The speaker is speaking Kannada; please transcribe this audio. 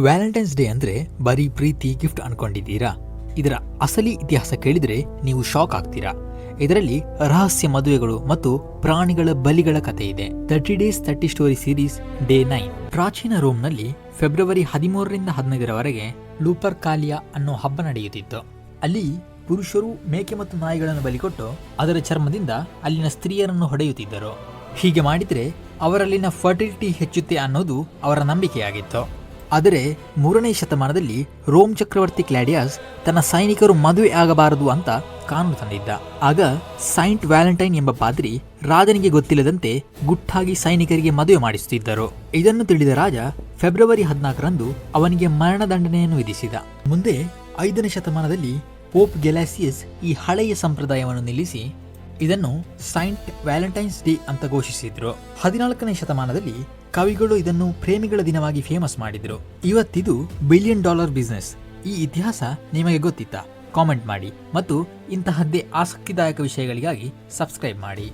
ವ್ಯಾಲೆಂಟೈನ್ಸ್ ಡೇ ಅಂದ್ರೆ ಬರೀ ಪ್ರೀತಿ ಗಿಫ್ಟ್ ಅನ್ಕೊಂಡಿದ್ದೀರಾ? ಇದರ ಅಸಲಿ ಇತಿಹಾಸ ಕೇಳಿದ್ರೆ ನೀವು ಶಾಕ್ ಆಗ್ತೀರಾ. ಇದರಲ್ಲಿ ರಹಸ್ಯ ಮದುವೆಗಳು ಮತ್ತು ಪ್ರಾಣಿಗಳ ಬಲಿಗಳ ಕಥೆ ಇದೆ. 30 Days 30 Story ಸೀರೀಸ್ ಡೇ 9. ಪ್ರಾಚೀನ ರೋಮ್ನಲ್ಲಿ ಫೆಬ್ರವರಿ 13ರಿಂದ 15ರವರೆಗೆ ಲೂಪರ್ಕಾಲಿಯಾ ಅನ್ನೋ ಹಬ್ಬ ನಡೆಯುತ್ತಿತ್ತು. ಅಲ್ಲಿ ಪುರುಷರು ಮೇಕೆ ಮತ್ತು ನಾಯಿಗಳನ್ನು ಬಲಿಕೊಟ್ಟು ಅದರ ಚರ್ಮದಿಂದ ಅಲ್ಲಿನ ಸ್ತ್ರೀಯರನ್ನು ಹೊಡೆಯುತ್ತಿದ್ದರು. ಹೀಗೆ ಮಾಡಿದ್ರೆ ಅವರಲ್ಲಿನ ಫರ್ಟಿಲಿಟಿ ಹೆಚ್ಚುತ್ತೆ ಅನ್ನೋದು ಅವರ ನಂಬಿಕೆಯಾಗಿತ್ತು. ಆದರೆ 3ನೇ ಶತಮಾನದಲ್ಲಿ ರೋಮ್ ಚಕ್ರವರ್ತಿ ಕ್ಲಾಡಿಯಸ್ ತನ್ನ ಸೈನಿಕರು ಮದುವೆ ಆಗಬಾರದು ಅಂತ ಕಾನೂನು ತಂದಿದ್ದ. ಆಗ ಸೈಂಟ್ ವ್ಯಾಲೆಂಟೈನ್ ಎಂಬ ಪಾದ್ರಿ ರಾಜನಿಗೆ ಗೊತ್ತಿಲ್ಲದಂತೆ ಗುಟ್ಟಾಗಿ ಸೈನಿಕರಿಗೆ ಮದುವೆ ಮಾಡಿಸುತ್ತಿದ್ದರು. ಇದನ್ನು ತಿಳಿದ ರಾಜ ಫೆಬ್ರವರಿ 14ರಂದು ಅವನಿಗೆ ಮರಣದಂಡನೆಯನ್ನು ವಿಧಿಸಿದ. ಮುಂದೆ 5ನೇ ಶತಮಾನದಲ್ಲಿ ಪೋಪ್ ಗೆಲಾಸಿಯಸ್ ಈ ಹಳೆಯ ಸಂಪ್ರದಾಯವನ್ನು ನಿಲ್ಲಿಸಿ ಇದನ್ನು ಸೈಂಟ್ ವ್ಯಾಲೆಂಟೈನ್ಸ್ ಡೇ ಅಂತ ಘೋಷಿಸಿದ್ರು. 14ನೇ ಶತಮಾನದಲ್ಲಿ ಕವಿಗಳು ಇದನ್ನು ಪ್ರೇಮಿಗಳ ದಿನವಾಗಿ ಫೇಮಸ್ ಮಾಡಿದ್ರು. ಇವತ್ತಿದು $1 ಬಿಲಿಯನ್ ಬಿಸ್ನೆಸ್. ಈ ಇತಿಹಾಸ ನಿಮಗೆ ಗೊತ್ತಿತ್ತಾ? ಕಾಮೆಂಟ್ ಮಾಡಿ ಮತ್ತು ಇಂತಹದ್ದೇ ಆಸಕ್ತಿದಾಯಕ ವಿಷಯಗಳಿಗಾಗಿ ಸಬ್ಸ್ಕ್ರೈಬ್ ಮಾಡಿ.